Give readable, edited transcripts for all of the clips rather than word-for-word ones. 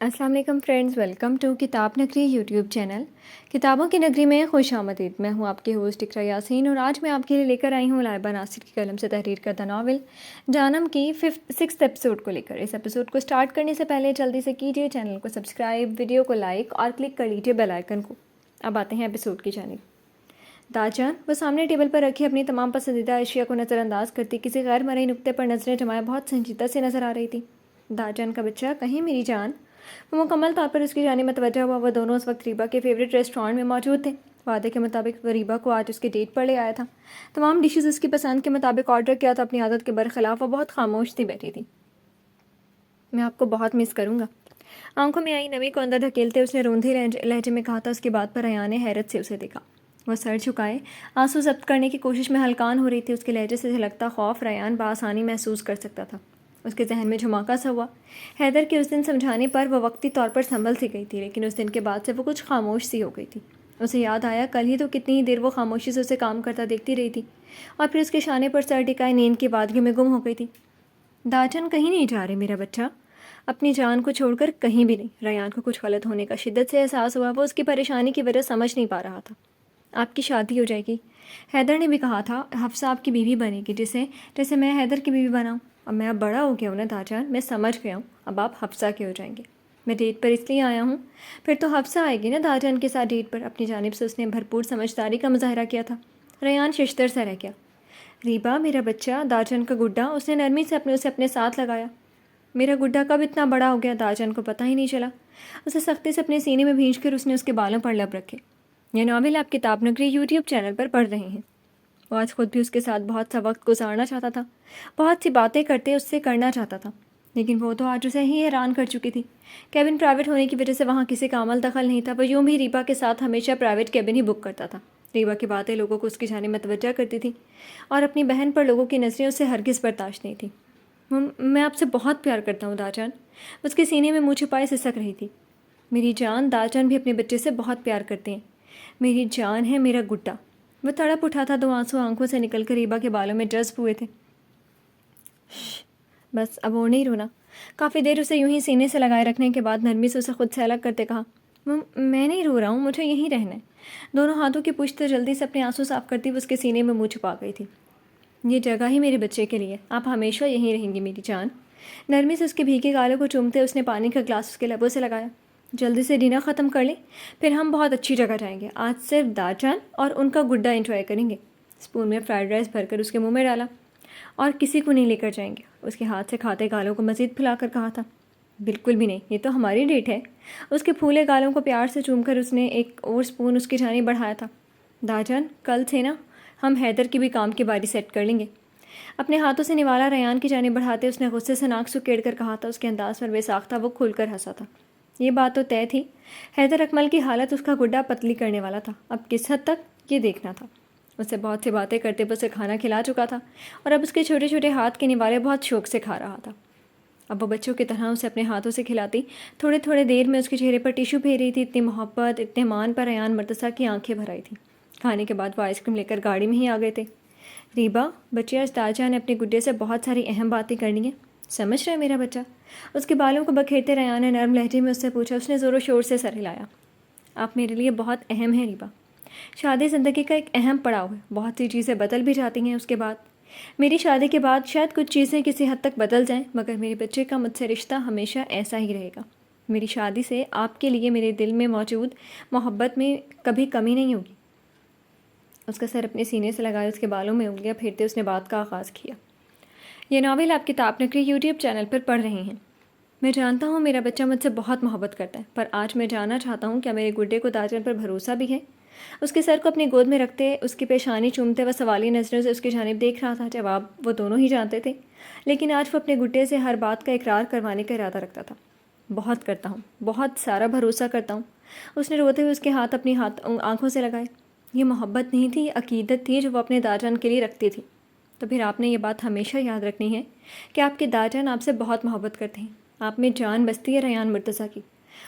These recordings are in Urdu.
السلام علیکم فرینڈز، ویلکم ٹو کتاب نگری یوٹیوب چینل۔ کتابوں کی نگری میں خوش آمدید۔ میں ہوں آپ کی ہوسٹ اقرا یاسین اور آج میں آپ کے لیے لے کر آئی ہوں لائبہ ناصر کی قلم سے تحریر کردہ ناول جانم کی 6 ایپیسوڈ کو لے کر۔ اس ایپیسوڈ کو سٹارٹ کرنے سے پہلے جلدی سے کیجیے چینل کو سبسکرائب، ویڈیو کو لائک اور کلک کر لیجیے بیل آئیکن کو۔ اب آتے ہیں ایپیسوڈ کی جانب۔ داجان وہ سامنے ٹیبل پر رکھی اپنی تمام پسندیدہ اشیاء کو نظر انداز کرتی کسی غیر مرئی نقطے پر نظریں جمائے بہت سنجیدہ سے نظر آ رہی تھی۔ داجان کا بچہ کہیں میری جان، وہ مکمل طور پر اس کی جانب متوجہ ہوا۔ وہ دونوں اس وقت ریبا کے فیوریٹ ریسٹورانٹ میں موجود تھے۔ وعدے کے مطابق وہ ریبا کو آج اس کے ڈیٹ پر لے آیا تھا۔ تمام ڈشز اس کی پسند کے مطابق آرڈر کیا تھا۔ اپنی عادت کے برخلاف وہ بہت خاموش تھی بیٹھی تھی۔ میں آپ کو بہت مس کروں گا، آنکھوں میں آئی نمی کو اندر دھکیلتے اس نے روندھے لہجے میں کہا تھا۔ اس کی بات پر ریان نے حیرت سے اسے دیکھا۔ وہ سر جھکائے آنسو ضبط کرنے کی کوشش میں ہلکان ہو رہی تھی۔ اس کے لہجے سے جھلکتا خوف ریان بآسانی محسوس کر سکتا تھا۔ اس کے ذہن میں جھماکا سا ہوا۔ حیدر کے اس دن سمجھانے پر وہ وقتی طور پر سنبھل سی گئی تھی، لیکن اس دن کے بعد سے وہ کچھ خاموش سی ہو گئی تھی۔ اسے یاد آیا کل ہی تو کتنی ہی دیر وہ خاموشی سے اسے کام کرتا دیکھتی رہی تھی اور پھر اس کے شانے پر سر ٹکائے نیند کی وادیوں میں گم ہو گئی تھی۔ داجن کہیں نہیں جا رہے میرا بچہ، اپنی جان کو چھوڑ کر کہیں بھی نہیں۔ ریان کو کچھ غلط ہونے کا شدت سے احساس ہوا۔ وہ اس کی پریشانی کی وجہ سمجھ نہیں پا رہا تھا۔ آپ کی شادی ہو جائے گی، حیدر نے بھی کہا تھا حفصہ آپ کی بیوی بنے گی، جیسے میں حیدر کی بیوی بناؤں۔ اب میں اب بڑا ہو گیا ہوں نا داجان، میں سمجھ گیا ہوں، اب آپ حفصہ کے ہو جائیں گے۔ میں ڈیٹ پر اس لیے آیا ہوں، پھر تو حفصہ آئے گی نا داجان کے ساتھ ڈیٹ پر۔ اپنی جانب سے اس نے بھرپور سمجھداری کا مظاہرہ کیا تھا۔ ریان ششدر سا رہ گیا۔ ریبا میرا بچہ، داجان کا گڈا، اس نے نرمی سے اسے اپنے ساتھ لگایا۔ میرا گڈا کب اتنا بڑا ہو گیا داجان کو پتہ ہی نہیں چلا۔ اسے سختی سے اپنے سینے میں بھینچ کر اس نے اس کے بالوں پر لب رکھے۔ یہ ناول آپ کتاب نگری یوٹیوب چینل پر پڑھ رہے ہیں۔ وہ آج خود بھی اس کے ساتھ بہت سا وقت گزارنا چاہتا تھا، بہت سی باتیں کرتے اس سے کرنا چاہتا تھا، لیکن وہ تو آج اسے ہی حیران کر چکی تھی۔ کیبن پرائیویٹ ہونے کی وجہ سے وہاں کسی کا عمل دخل نہیں تھا۔ وہ یوں بھی ریبا کے ساتھ ہمیشہ پرائیویٹ کیبن ہی بک کرتا تھا۔ ریبا کی باتیں لوگوں کو اس کی جانب متوجہ کرتی تھی اور اپنی بہن پر لوگوں کی نظریں اس سے ہرگز برداشت نہیں تھی۔ میں آپ سے بہت پیار کرتا ہوں داجان، اس کے سینے میں منہ چھپائے سسک رہی تھی۔ میری جان، داجان بھی اپنے بچے سے بہت پیار کرتے ہیں۔ میری جان ہے میرا گڈا۔ وہ تڑپ اٹھا تھا، 2 آنسو آنکھوں سے نکل کر ریبا کے بالوں میں جذب ہوئے تھے۔ بس اب اور نہیں رونا۔ کافی دیر اسے یوں ہی سینے سے لگائے رکھنے کے بعد نرمی سے اسے خود سے الگ کرتے کہا، میں نہیں رو رہا ہوں، مجھے یہیں رہنا ہے۔ دونوں ہاتھوں کی پشت سے جلدی سے اپنے آنسو صاف کرتی وہ اس کے سینے میں منہ چھپا گئی تھی۔ یہ جگہ ہی میرے بچے کے لیے، آپ ہمیشہ یہیں رہیں گی میری جان۔ نرمی سے اس کے بھیگے گالوں کو چومتے اس نے پانی کا گلاس اس کے لبوں سے لگایا۔ جلدی سے ڈنر ختم کر لیں، پھر ہم بہت اچھی جگہ جائیں گے۔ آج صرف داجان اور ان کا گڈا انجوائے کریں گے۔ اسپون میں فرائیڈ رائس بھر کر اس کے منہ میں ڈالا، اور کسی کو نہیں لے کر جائیں گے۔ اس کے ہاتھ سے کھاتے گالوں کو مزید پھلا کر کہا تھا، بالکل بھی نہیں، یہ تو ہماری ڈیٹ ہے۔ اس کے پھولے گالوں کو پیار سے چوم کر اس نے ایک اور اسپون اس کی جانب بڑھایا تھا۔ داجان کل سے نا ہم حیدر کی بھی کام کی باری سیٹ کر لیں گے۔ اپنے ہاتھوں سے نوالا ریان کی جانب بڑھاتے اس نے غصے سے ناک سکیڑ کر کہا تھا۔ اس کے انداز پر بے ساختہ وہ کھل کر ہنسا تھا۔ یہ بات تو طے تھی، حیدر اکمل کی حالت اس کا گڈا پتلی کرنے والا تھا۔ اب کس حد تک یہ دیکھنا تھا۔ اسے بہت سی باتیں کرتے ہوئے اسے کھانا کھلا چکا تھا اور اب اس کے چھوٹے چھوٹے ہاتھ کے نوالے بہت شوق سے کھا رہا تھا۔ اب وہ بچوں کی طرح اسے اپنے ہاتھوں سے کھلاتی، تھوڑے تھوڑے دیر میں اس کے چہرے پر ٹیشو پھیر رہی تھی۔ اتنی محبت، اتنے مان پر ریان مرتضیٰ کی آنکھیں بھر آئی تھیں۔ کھانے کے بعد وہ آئس کریم لے کر گاڑی میں ہی آ گئے تھے۔ ریبا بچے، آج داجان نے اپنے گڈے سے بہت ساری اہم باتیں کرنی ہیں، سمجھ رہے میرا بچہ؟ اس کے بالوں کو بکھیرتے ریان نے نرم لہجے میں اس سے پوچھا۔ اس نے زور و شور سے سر ہلایا۔ آپ میرے لیے بہت اہم ہیں ریبا۔ شادی زندگی کا ایک اہم پڑاؤ ہے، بہت سی چیزیں بدل بھی جاتی ہیں اس کے بعد۔ میری شادی کے بعد شاید کچھ چیزیں کسی حد تک بدل جائیں، مگر میرے بچے کا مجھ سے رشتہ ہمیشہ ایسا ہی رہے گا۔ میری شادی سے آپ کے لیے میرے دل میں موجود محبت میں کبھی کمی نہیں ہوگی۔ اس کا سر اپنے سینے سے لگائے اس کے بالوں میں انگلیاں پھیرتے اس نے بات کا آغاز کیا۔ یہ ناول آپ کتاب نگری یوٹیوب چینل پر پڑھ رہے ہیں۔ میں جانتا ہوں میرا بچہ مجھ سے بہت محبت کرتا ہے، پر آج میں جاننا چاہتا ہوں کیا میرے گڈے کو داجن پر بھروسہ بھی ہے؟ اس کے سر کو اپنی گود میں رکھتے، اس کی پیشانی چومتے وہ سوالیہ نظروں سے اس کی جانب دیکھ رہا تھا۔ جواب وہ دونوں ہی جانتے تھے، لیکن آج وہ اپنے گڈے سے ہر بات کا اقرار کروانے کا ارادہ رکھتا تھا۔ بہت کرتا ہوں، بہت سارا بھروسہ کرتا ہوں۔ اس نے روتے ہوئے اس کے ہاتھ اپنی آنکھوں سے لگائے۔ یہ محبت نہیں تھی، یہ عقیدت تھی جو وہ اپنے داجان کے لیے رکھتی تھی۔ تو پھر آپ نے یہ بات ہمیشہ یاد رکھنی ہے کہ آپ کے داجان آپ سے بہت محبت کرتے ہیں۔ آپ میں جان بستی ہے ریان مرتضیٰ کی،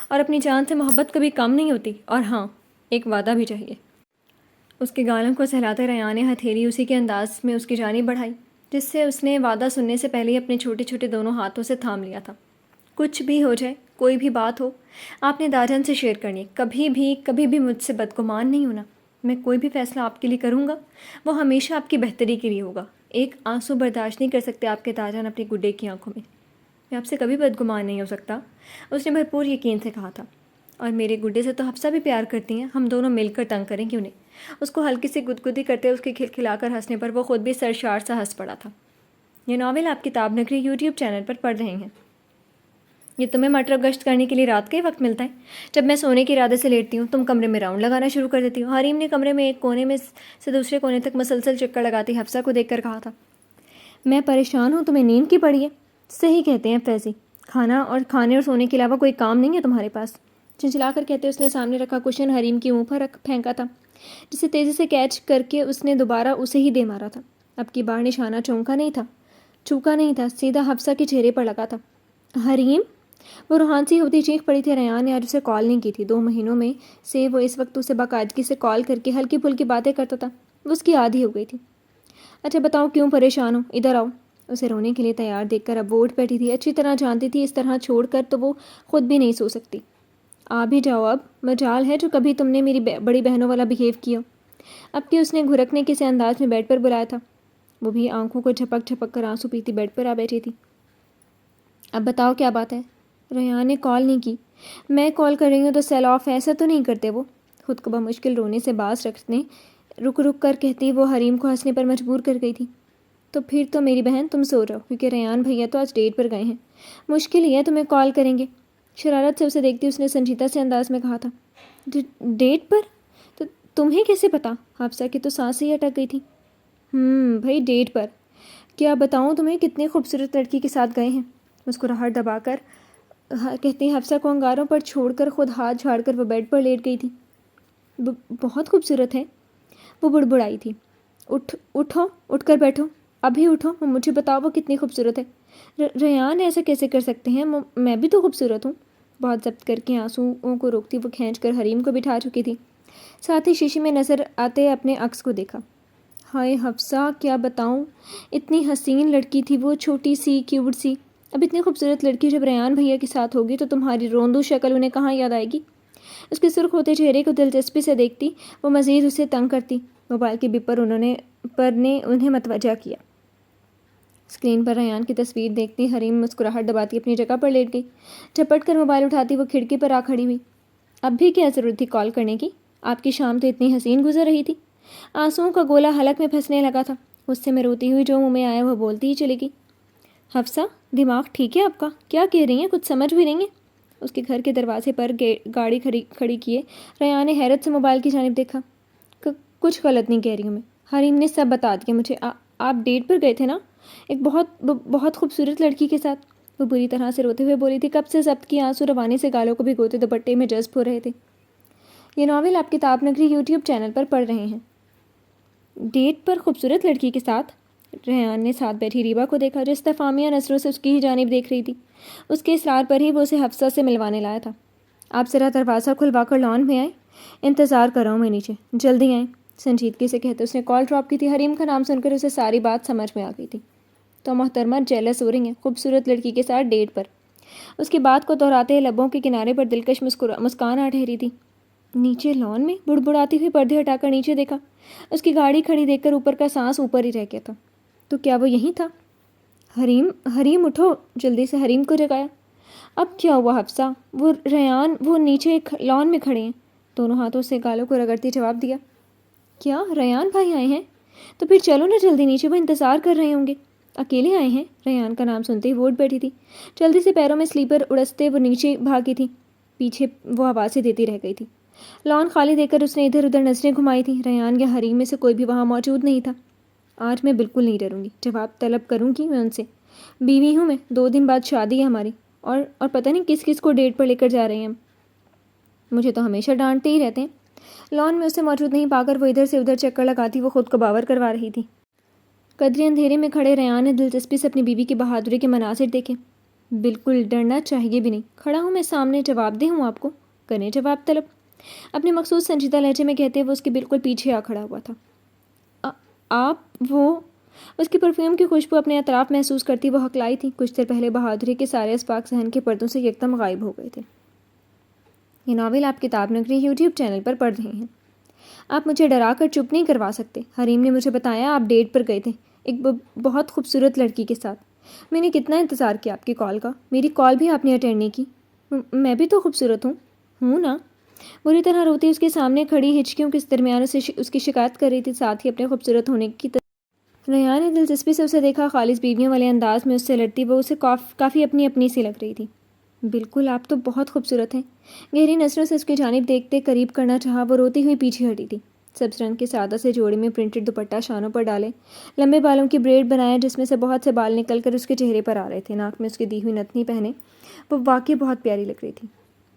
اور اپنی جان سے محبت کبھی کم نہیں ہوتی۔ اور ہاں، ایک وعدہ بھی چاہیے۔ اس کے گالوں کو سہلاتے ریان نے ہتھیلی اسی کے انداز میں اس کی جانب بڑھائی جس سے اس نے وعدہ سننے سے پہلے ہی اپنے چھوٹے چھوٹے دونوں ہاتھوں سے تھام لیا تھا۔ کچھ بھی ہو جائے، کوئی بھی بات ہو آپ نے داجان سے شیئر کرنی ہے، کبھی بھی مجھ سے بدگمان نہیں ہونا۔ میں کوئی بھی فیصلہ آپ کے لیے کروں گا وہ ہمیشہ آپ کی بہتری کے لیے ہوگا۔ ایک آنسو برداشت نہیں کر سکتے آپ کے داجان اپنی گڈے کی آنکھوں میں آپ سے کبھی بدگمان نہیں ہو سکتا، اس نے بھرپور یقین سے کہا تھا۔ اور میرے گڈے سے تو حفصہ بھی پیار کرتی ہیں، ہم دونوں مل کر تنگ کریں گے انہیں۔ اس کو ہلکی سی گدگدی کرتے اس کے کھلکھلا کر ہنسنے پر وہ خود بھی سرشار سا ہنس پڑا تھا۔ یہ ناول آپ کتاب نگری یوٹیوب چینل پر پڑھ رہے ہیں۔ یہ تمہیں مٹرو گشت کرنے کے لیے رات کا ہی وقت ملتا ہے؟ جب میں سونے کے ارادے سے لیٹتی ہوں تم کمرے میں راؤنڈ لگانا شروع کر دیتی ہو۔ حریم نے کمرے میں ایک کونے میں سے دوسرے کونے تک مسلسل چکر لگاتی حفصہ کو دیکھ کر کہا تھا۔ میں پریشان ہوں، تمہیں نیند کی پڑی ہے؟ صحیح کہتے ہیں فیضی، کھانے اور سونے کے علاوہ کوئی کام نہیں ہے تمہارے پاس؟ چنچلا کر کہتے اس نے سامنے رکھا کوشن حریم کے منہ پر رکھ پھینکا تھا، جسے تیزی سے کیچ کر کے اس نے دوبارہ اسے ہی دے مارا تھا۔ اب کی بار نشانہ چونکا نہیں تھا، سیدھا حفصہ کے چہرے پر لگا تھا۔ حریم! وہ روحان سی ہوتی چیخ پڑی تھی۔ ریان نے آج اسے کال نہیں کی تھی۔ 2 مہینوں میں سے وہ اس وقت اسے باقاعدگی سے کال کر کے ہلکی پھلکی باتیں کرتا تھا، وہ اس کی عادی ہو گئی تھی۔ اچھا بتاؤ کیوں پریشان ہو؟ ادھر آؤ۔ اسے رونے کے لیے تیار دیکھ کر اب وہ اٹھ بیٹھی تھی۔ اچھی طرح جانتی تھی اس طرح چھوڑ کر تو وہ خود بھی نہیں سو سکتی۔ آ بھی جاؤ، اب مجال ہے جو کبھی تم نے میری بڑی بہنوں والا بہیو کیا۔ اب کہ اس نے گھرکنے کے سے انداز میں بیڈ پر بلایا تھا، وہ بھی آنکھوں کو جھپک جھپک کر آنسو پیتی بیڈ پر آ بیٹھی تھی۔ اب بتاؤ کیا بات ہے؟ ریان نے کال نہیں کی۔ میں کال کر رہی ہوں تو سیل آف ہے، ایسا تو نہیں کرتے وہ؟ خود کو بمشکل رونے سے باز رکھنے رک کر کہتی وہ حریم کو ہنسنے پر مجبور کر گئی تھی۔ تو پھر تو میری بہن تم سو رہو، کیونکہ ریان بھیا تو آج ڈیٹ پر گئے ہیں، مشکل ہی ہے تمہیں کال کریں گے۔ شرارت سے اسے دیکھتی اس نے سنجیدہ سے انداز میں کہا تھا۔ ڈیٹ پر؟ تو تمہیں کیسے پتا؟ حفصہ کی تو سانس ہی اٹک گئی تھی۔ بھائی ڈیٹ پر کیا بتاؤں تمہیں کتنی خوبصورت لڑکی کے ساتھ گئے ہیں؟ مسکراہٹ دبا کر کہتی حفصہ کو انگاروں پر چھوڑ کر خود ہاتھ جھاڑ کر وہ بیڈ پر لیٹ گئی تھی۔ بہت خوبصورت ہے، وہ بڑبڑائی تھی۔ اٹھ کر بیٹھو، ابھی اٹھو، مجھے بتاؤ وہ کتنی خوبصورت ہے۔ ریان ایسا کیسے کر سکتے ہیں، میں بھی تو خوبصورت ہوں۔ بہت ضبط کر کے آنسوؤں کو روکتی وہ کھینچ کر حریم کو بٹھا چکی تھی، ساتھ ہی شیشے میں نظر آتے اپنے عکس کو دیکھا۔ ہائے حفصہ کیا بتاؤں، اتنی حسین لڑکی تھی وہ، چھوٹی سی کیوٹ سی۔ اب اتنی خوبصورت لڑکی جب ریان بھیا کے ساتھ ہوگی تو تمہاری روندو شکل انہیں کہاں یاد آئے گی؟ اس کے سرخ ہوتے چہرے کو دلچسپی سے دیکھتی وہ مزید اسے تنگ کرتی۔ موبائل کے بپ پر نے انہیں متوجہ کیا۔ اسکرین پر ریان کی تصویر دیکھتی حریم مسکراہٹ دباتی اپنی جگہ پر لیٹ گئی۔ جھپٹ کر موبائل اٹھاتی وہ کھڑکی پر آ کھڑی ہوئی۔ اب بھی کیا ضرورت تھی کال کرنے کی؟ آپ کی شام تو اتنی حسین گزر رہی تھی۔ آنسوؤں کا گولا حلق میں پھنسنے لگا تھا۔ غصے میں روتی ہوئی جو منہ میں آیا وہ بولتی ہی چلی گئی۔ حفصہ دماغ ٹھیک ہے آپ کا؟ کیا کہہ رہی ہیں؟ کچھ سمجھ بھی نہیں ہے؟ اس کے گھر کے دروازے پر گاڑی کھڑی کیے ریان نے حیرت سے موبائل کی جانب دیکھا۔ کچھ غلط نہیں کہہ رہی ہوں میں، حریم نے سب بتا دیا مجھے۔ آپ ڈیٹ پر گئے تھے نا ایک بہت خوبصورت لڑکی کے ساتھ؟ وہ بری طرح سے روتے ہوئے بولی تھی، کب سے ضبط کی آنسو روانی سے گالوں کو بھگوتے دوپٹے میں جذب ہو رہے تھے۔ یہ ناول آپ کتاب نگری یوٹیوب چینل پر پڑھ رہے ہیں۔ ڈیٹ پر خوبصورت لڑکی کے ساتھ؟ ریان نے ساتھ بیٹھی ریبا کو دیکھا جو استفہامیہ نظروں سے اس کی ہی جانب دیکھ رہی تھی۔ اس کے اصرار پر ہی وہ اسے حفصہ سے ملوانے لایا تھا۔ آپ ذرا دروازہ کھلوا کر لان میں آئیں، انتظار کر رہا ہوں میں نیچے، جلدی آئیں، سنجیدگی سے کہتے اس نے کال ڈراپ کی تھی۔ حریم کا نام سن کر اسے ساری بات سمجھ میں آ گئی تھی۔ تو محترمہ جیلس ہو رہی ہیں خوبصورت لڑکی کے ساتھ ڈیٹ پر؟ اس کی بات کو دہراتے لبوں کے کنارے پر دلکش مسکان آ ٹھہری تھی۔ نیچے لان میں؟ بڑبڑاتی ہوئی پردے ہٹا کر نیچے دیکھا۔ اس کی گاڑی کھڑی دیکھ کر اوپر کا سانس اوپر ہی رہ گیا تھا۔ تو کیا وہ یہیں تھا؟ حریم اٹھو، جلدی سے حریم کو جگایا۔ اب کیا ہوا حفصہ؟ وہ ریان وہ نیچے لان میں کھڑے ہیں، دونوں ہاتھوں سے گالوں کو رگڑتی جواب دیا۔ کیا ریان بھائی آئے ہیں؟ تو پھر چلو نا جلدی نیچے، وہ انتظار کر رہے ہوں گے۔ اکیلے آئے ہیں؟ ریان کا نام سنتے ہی وہ اٹھ بیٹھی تھی۔ جلدی سے پیروں میں سلیپر اڑستے وہ نیچے بھاگی تھی، پیچھے وہ آوازیں دیتی رہ گئی تھی۔ لان خالی دیکھ کر اس نے ادھر ادھر نظریں گھمائی تھیں۔ ریان یا حریم میں سے کوئی بھی وہاں موجود نہیں تھا۔ آج میں بالکل نہیں ڈروں گی، جواب طلب کروں گی میں ان سے۔ بیوی ہوں میں، 2 دن بعد شادی ہے ہماری، اور پتہ نہیں کس کس کو ڈیٹ پر لے کر جا رہے ہیں ہم، مجھے تو ہمیشہ ڈانٹتے ہی رہتے ہیں۔ لان میں اسے موجود نہیں پا کر وہ ادھر سے ادھر چکر لگاتی وہ خود کو باور کروا رہی تھی۔ قدرے اندھیرے میں کھڑے ریان نے دلچسپی سے اپنی بیوی کی بہادری کے مناظر دیکھے۔ بالکل ڈرنا چاہیے بھی نہیں، کھڑا ہوں میں سامنے، جواب دے ہوں آپ کو، کریں جواب طلب، اپنے مخصوص سنجیدہ لہجے میں کہتے وہ اس کے بالکل پیچھے آ کھڑا ہوا تھا۔ آپ وہ اس کی پرفیوم کی خوشبو اپنے اطراف محسوس کرتی وہ ہکلائی تھی۔ کچھ دیر پہلے بہادری کے سارے اسباق صحن کے پردوں سے یکدم غائب ہو گئے تھے۔ یہ ناول آپ کتاب نگری یوٹیوب چینل پر پڑھ رہے ہیں۔ آپ مجھے ڈرا کر چپ نہیں کروا سکتے۔ حریم نے مجھے بتایا آپ ڈیٹ پر گئے تھے ایک بہت خوبصورت لڑکی کے ساتھ۔ میں نے کتنا انتظار کیا آپ کی کال کا، میری کال بھی آپ نے اٹینڈ نہیں کی۔ میں بھی تو خوبصورت ہوں نا؟ بری طرح روتی اس کے سامنے کھڑی ہچکیوں کے درمیان اس کی شکایت کر رہی تھی، ساتھ ہی اپنے خوبصورت ہونے کی ریان نے دلچسپی سے اسے دیکھا۔ خالص بیویوں والے انداز میں اس سے لڑتی وہ اسے کافی اپنی سی لگ رہی تھی۔ بالکل، آپ تو بہت خوبصورت ہیں۔ گہری نظروں سے اس کی جانب دیکھتے قریب کرنا چاہا، وہ روتی ہوئی پیچھے ہٹی تھی۔ سبز رنگ کے سادہ سے جوڑے میں پرنٹڈ دوپٹہ شانوں پر ڈالے، لمبے بالوں کی بریڈ بنائے جس میں سے بہت سے بال نکل کر اس کے چہرے پر آ رہے تھے، ناک میں اس کی دی ہوئی نتنی پہنے وہ واقعی بہت پیاری لگ رہی تھی۔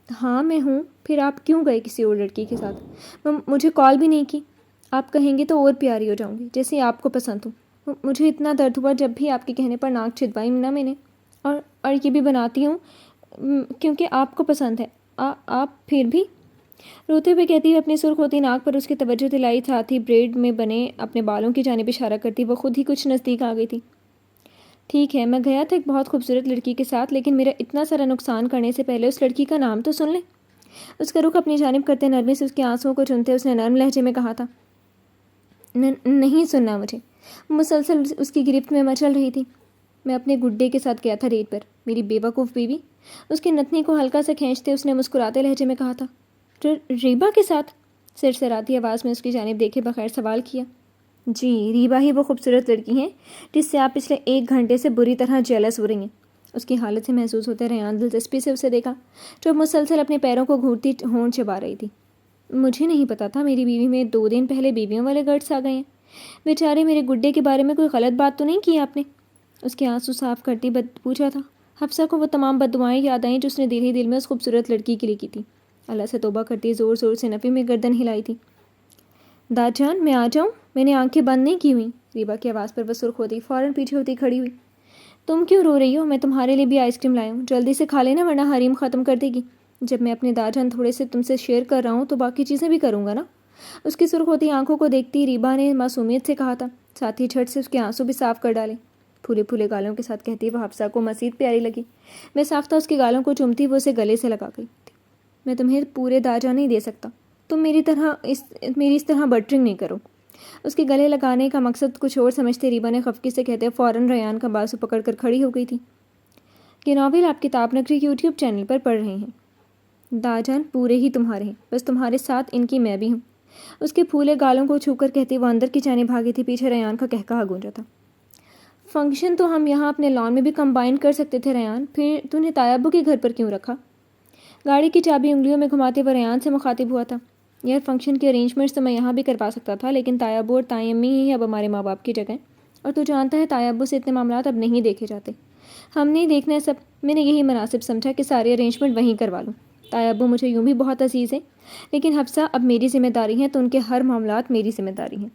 ہاں میں ہوں، پھر آپ کیوں گئے کسی اور لڑکی کے ساتھ؟ مجھے کال بھی نہیں کی۔ آپ کہیں گے تو اور پیاری ہو جاؤں گی، جیسے آپ کو پسند ہو۔ مجھے اتنا درد ہوا جب بھی آپ کے کہنے پر ناک چھدوائی نا میں نے، اور یہ بھی بناتی ہوں کیونکہ آپ کو پسند ہے۔ آپ پھر بھی روتے ہوئے کہتی ہوئے اپنی سرخ ہوتی ناک پر اس کی توجہ دلائی، ساتھ ہی بریڈ میں بنے اپنے بالوں کی جانب اشارہ کرتی وہ خود ہی کچھ نزدیک آ گئی تھی۔ ٹھیک ہے، میں گیا تھا ایک بہت خوبصورت لڑکی کے ساتھ، لیکن میرا اتنا سارا نقصان کرنے سے پہلے اس لڑکی کا نام تو سن لیں۔ اس کا رخ اپنی جانب کرتے نرمی سے اس کے آنسوؤں کو چنتے اس نے نرم لہجے میں کہا تھا۔ نہیں سننا مجھے۔ مسلسل اس کی گرفت میں مچل رہی تھی۔ میں اپنے گڈے کے ساتھ گیا تھا ریت پر، میری بیوقوف بیوی۔ اس کی نتنی کو ہلکا سے کھینچتے اس نے مسکراتے لہجے میں کہا تھا۔ ریبا کے ساتھ؟ سرسراتی آواز میں اس کی جانب دیکھے بغیر سوال کیا۔ جی، ریبا ہی وہ خوبصورت لڑکی ہیں جس سے آپ پچھلے 1 گھنٹے سے بری طرح جیلس ہو رہی ہیں۔ اس کی حالت سے محسوس ہوتے ریان دلچسپی سے اسے دیکھا، جو مسلسل اپنے پیروں کو گھورتی ہونٹ چبا رہی تھی۔ مجھے نہیں پتا تھا، میری بیوی میں 2 دن پہلے بیویوں والے گرڈس آ گئے ہیں۔ بیچارے میرے گڈے کے بارے میں کوئی غلط بات تو نہیں کی آپ نے؟ اس کے آنسو صاف کرتی پوچھا تھا۔ حفصہ کو وہ تمام بددعائیں یاد آئیں جو اس نے دل ہی دل میں اس خوبصورت لڑکی کے لیے کی تھی۔ اللہ سے توبہ کرتی زور زور سے نفی میں گردن ہلائی تھی۔ داد جان، میں آ جاؤں؟ میں نے آنکھیں بند نہیں کی ہوئی۔ ریبا کی آواز پر وہ سرخ ہوتی فوراً پیچھے ہوتی کھڑی ہوئی۔ تم کیوں رو رہی ہو؟ میں تمہارے لیے بھی آئس کریم لایا ہوں، جلدی سے کھا لینا ورنہ حریم ختم کر دے گی۔ جب میں اپنے داد جان تھوڑے سے تم سے شیئر کر رہا ہوں تو باقی چیزیں بھی کروں گا نا۔ اس کی سرخ ہوتی آنکھوں کو دیکھتی ریبا نے معصومیت سے کہا تھا، ساتھ ہی جھٹ سے اس کے آنسو بھی صاف کر ڈالے۔ پھولے پھولے گالوں کے ساتھ کہتی وہ حفصہ کو مزید پیاری لگی۔ میں ساختہ اس کے گالوں کو چومتی وہ اسے گلے سے لگا گئی تھی۔ میں تمہیں پورے داجا نہیں دے سکتا، تم میری اس طرح بٹرنگ نہیں کرو۔ اس کے گلے لگانے کا مقصد کچھ اور سمجھتے ریبا نے خفگی سے کہتے فوراً ریان کا بازو پکڑ کر کھڑی ہو گئی تھی۔ یہ ناول آپ کتاب نگری یوٹیوب چینل پر پڑھ رہے ہیں۔ داجان پورے ہی تمہارے ہیں، بس تمہارے ساتھ ان کی میں بھی ہوں۔ اس کے پھولے گالوں کو چھو کر کہتی وہ اندر کی جانب بھاگی تھی، پیچھے ریان کا قہقہا گونجا تھا۔ فنکشن تو ہم یہاں اپنے لان میں بھی کمبائن کر سکتے تھے ریان، پھر تو نے تایا ابو کے گھر پر کیوں رکھا؟ گاڑی کی چابی انگلیوں میں گھماتے وہ ریان سے مخاطب ہوا تھا۔ یار فنکشن کے ارینجمنٹس تو میں یہاں بھی کروا سکتا تھا، لیکن تایا ابو اور تائی امی ہی اب ہمارے ماں باپ کی جگہ، اور تو جانتا ہے تایا ابو سے اتنے معاملات اب نہیں دیکھے جاتے۔ ہم نہیں دیکھنا ہے سب، میں نے یہی مناسب سمجھا کہ سارے ارینجمنٹ وہیں کروا لوں۔ تایا ابو مجھے یوں بھی بہت عزیز ہیں، لیکن حفصہ اب میری ذمہ داری ہیں تو ان کے ہر معاملات میری ذمہ داری ہیں۔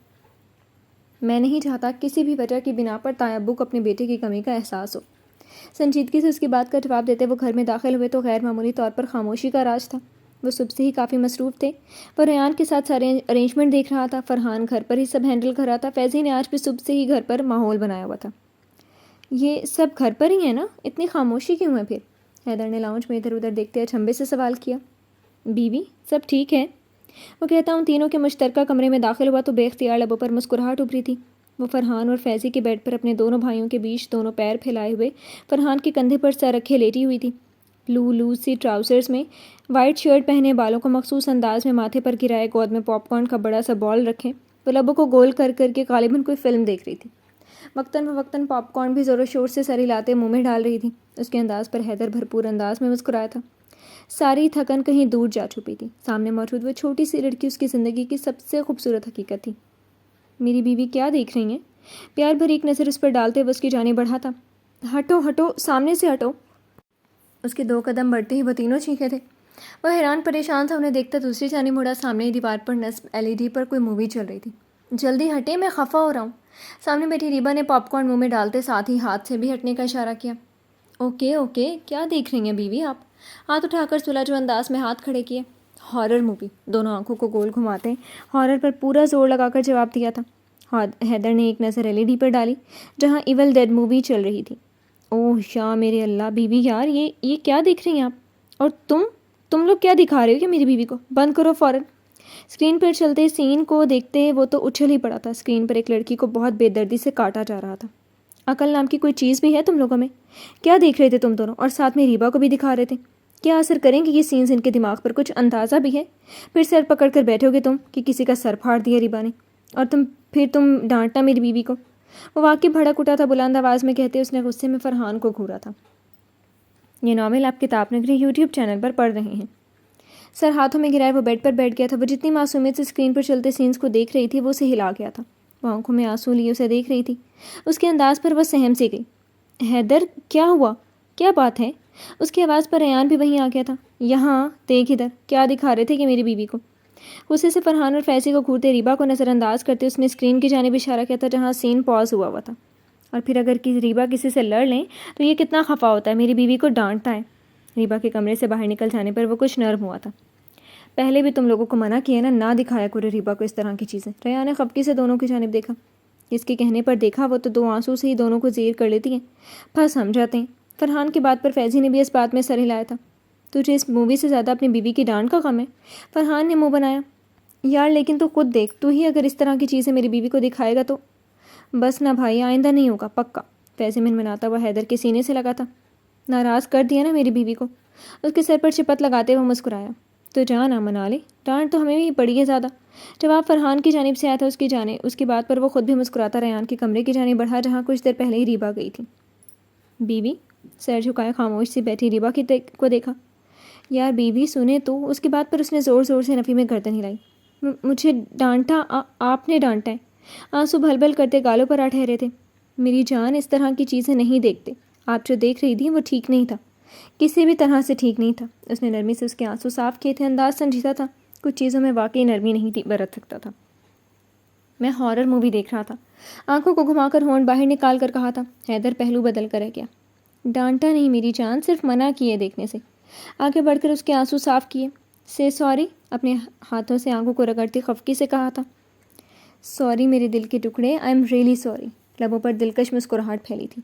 میں نہیں چاہتا کسی بھی وجہ کی بنا پر تایا ابو کو اپنے بیٹے کی کمی کا احساس ہو۔ سنجیدگی سے اس کی بات کا جواب دیتے وہ گھر میں داخل ہوئے تو غیر معمولی طور پر خاموشی کا راج تھا۔ وہ صبح سے ہی کافی مصروف تھے۔ وہ ریان کے ساتھ سارے ارینجمنٹ دیکھ رہا تھا، فرحان گھر پر ہی سب ہینڈل کر رہا تھا، فیضی نے آج بھی صبح سے ہی گھر پر ماحول بنایا ہوا تھا۔ یہ سب گھر پر ہی ہیں نا، اتنی خاموشی کیوں ہے پھر؟ حیدر نے لاؤنج میں ادھر ادھر دیکھتے اچنبھے سے سوال کیا۔ بیوی سب ٹھیک ہے؟ وہ کہتا ہوں تینوں کے مشترکہ کمرے میں داخل ہوا تو بے اختیار لبوں پر مسکراہٹ ابھری تھی۔ وہ فرحان اور فیضی کے بیڈ پر اپنے دونوں بھائیوں کے بیچ دونوں پیر پھیلائے ہوئے فرحان کے کندھے پر سر رکھے لیٹی ہوئی تھی، لوز سی ٹراؤزرز میں، وائٹ شرٹ پہنے، بالوں کو مخصوص انداز میں ماتھے پر گرائے، گود میں پاپ کارن کا بڑا سا بال رکھے وہ لبوں کو گول کر کر کے غالباً کوئی فلم دیکھ رہی تھی۔ وقتاً فوقتاً پاپ کارن بھی زور و شور سے سر ہلاتے منہ میں ڈال رہی تھی۔ اس کے انداز پر حیدر بھرپور انداز میں مسکرایا تھا۔ ساری تھکن کہیں دور جا چھپی تھی۔ سامنے موجود وہ چھوٹی سی لڑکی اس کی زندگی کی سب سے خوبصورت حقیقت تھی۔ میری بیوی کیا دیکھ رہی ہیں؟ پیار بھری ایک نظر اس پر ڈالتے وہ اس کی جانب بڑھا تھا۔ ہٹو ہٹو، سامنے سے ہٹو۔ اس کے 2 قدم بڑھتے ہی وہ تینوں چیخے تھے۔ وہ حیران پریشان تھا، انہیں دیکھتا دوسری جانب مڑا۔ سامنے ہی دیوار پر نصب LED پر کوئی مووی چل رہی تھی۔ جلدی ہٹے، میں خفا ہو رہا ہوں۔ سامنے بیٹھی ریبا نے پاپ کارن منہ میں ڈالتے ساتھ ہی ہاتھ سے بھی ہٹنے کا اشارہ کیا۔ اوکے اوکے، کیا دیکھ رہی ہیں بیوی آپ؟ ہاتھ اٹھا کر سلجھ انداز میں ہاتھ کھڑے کیے۔ ہارر مووی، دونوں آنکھوں کو گول گھماتے ہارر پر پورا زور لگا کر جواب دیا تھا۔ حیدر نے ایک نظر LED پر ڈالی جہاں ایول ڈیڈ مووی چل رہی تھی۔ اوہ یا میرے اللہ بیوی یار، یہ کیا دیکھ رہی ہیں آپ؟ اور تم لوگ کیا دکھا رہے ہو کیا میری بیوی کو؟ بند کرو فوراً۔ اسکرین پر چلتے سین کو دیکھتے وہ تو اچھل ہی پڑا تھا۔ اسکرین پر ایک لڑکی کو بہت بے دردی سے کاٹا جا رہا تھا۔ عقل نام کی کوئی چیز بھی ہے تم لوگوں میں؟ کیا دیکھ رہے تھے تم دونوں؟ اور ساتھ میں ریبا کو بھی دکھا رہے تھے۔ کیا اثر کریں گے یہ سینز ان کے دماغ پر؟ کچھ اندازہ بھی ہے؟ پھر سر پکڑ کر بیٹھو گے تم کہ کسی کا سر پھاڑ دیا ریبا نے، اور تم ڈانٹنا میری بیوی کو؟ وہ واقعی بھڑک اٹھا تھا، بلند آواز میں کہتے اس نے غصے میں فرحان کو گھورا تھا۔ یہ ناول آپ کتاب نگری YouTube چینل پر پڑھ رہے ہیں۔ سر ہاتھوں میں گرائے وہ بیڈ پر بیٹھ گیا تھا۔ وہ جتنی معصومیت سے اسکرین پر چلتے سینز کو دیکھ رہی تھی وہ اسے ہلا گیا تھا۔ وہ آنکھوں میں آنسو لیے اسے دیکھ رہی تھی۔ اس کے انداز پر وہ سہم سی گئی۔ حیدر کیا ہوا؟ کیا بات ہے؟ اس کی آواز پر ریان بھی وہیں آ گیا تھا۔ یہاں دیکھ ادھر، کیا دکھا رہے تھے کہ میری بیوی کو؟ غصے سے فرحان اور فیضی کو گھورتے ریبا کو نظر انداز کرتے اس نے اسکرین کی جانب اشارہ کیا تھا جہاں سین پاز ہوا تھا۔ اور پھر اگر ریبا کسی سے لڑ لیں تو یہ کتنا خفا ہوتا ہے، میری بیوی کو ڈانٹتا ہے۔ ریبا کے کمرے سے باہر نکل جانے پر وہ کچھ نرم ہوا تھا۔ پہلے بھی تم لوگوں کو منع کیا نہ دکھایا کرو ریبا کو اس طرح کی چیزیں۔ ریان نے خفگی سے دونوں کی جانب دیکھا۔ جس کے کہنے پر دیکھا وہ تو 2 آنسو سے ہی دونوں کو زیر کر لیتی ہیں، پھنس ہم جاتے ہیں۔ فرحان کی بات پر فیضی نے بھی اس بات میں سر ہلایا تھا۔ تجھے اس مووی سے زیادہ اپنی بیوی کی ڈانٹ کا غم ہے؟ فرحان نے منہ بنایا۔ یار لیکن تو خود دیکھ، تو ہی اگر اس طرح کی چیزیں میری بیوی کو دکھائے گا تو بس نہ بھائی، آئندہ نہیں ہوگا پکا۔ فیضی منمناتا ہوا حیدر کے سینے سے لگا تھا۔ ناراض کر دیا نا میری بیوی کو؟ اس کے سر پر چپت لگاتے ہوئے مسکرایا۔ تو جانا منا لے، ڈانٹ تو ہمیں بھی پڑی ہے زیادہ۔ جواب فرحان کی جانب سے آیا تھا اس کی بات پر وہ خود بھی مسکراتا ریان کے کمرے کی جانب بڑھا جہاں کچھ دیر پہلے ہی ریبا گئی تھی۔ بیوی؟ سر جھکائے خاموش سی بیٹھی ریبا کو دیکھا۔ یار بیوی سنے تو، اس کی بات پر اس نے زور زور سے نفی میں گردن ہلائی۔ مجھے ڈانٹا؟ آپ نے ڈانٹا ہے؟ آنسو بھل بھل کرتے گالوں پر آ ٹھہرے تھے۔ میری جان اس طرح کی چیزیں نہیں دیکھتے، آپ جو دیکھ رہی تھی وہ ٹھیک نہیں تھا، کسی بھی طرح سے ٹھیک نہیں تھا۔ اس نے نرمی سے اس کے آنسو صاف کیے تھے، انداز سنجیدہ تھا، کچھ چیزوں میں واقعی نرمی نہیں برت سکتا تھا۔ میں ہارر مووی دیکھ رہا تھا، آنکھوں کو گھما کر ہونٹ باہر نکال کر کہا تھا۔ حیدر پہلو بدل کر رہ گیا۔ ڈانٹا نہیں میری جان، صرف منع کیے دیکھنے سے۔ آگے بڑھ کر اس کے آنسو صاف کیے۔ سے سوری، اپنے ہاتھوں سے آنکھوں کو رگڑتی خفگی سے کہا تھا۔ سوری میرے دل کے ٹکڑے، آئی ایم ریئلی سوری۔ لبوں پر دلکش مسکراہٹ پھیلی تھی۔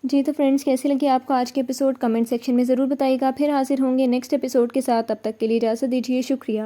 جی تو فرینڈز، کیسی لگی آپ کو آج کے ایپیسوڈ؟ کمنٹ سیکشن میں ضرور بتائیے گا۔ پھر حاضر ہوں گے نیکسٹ ایپیسوڈ کے ساتھ، تب تک کے لیے اجازت دیجیے، شکریہ۔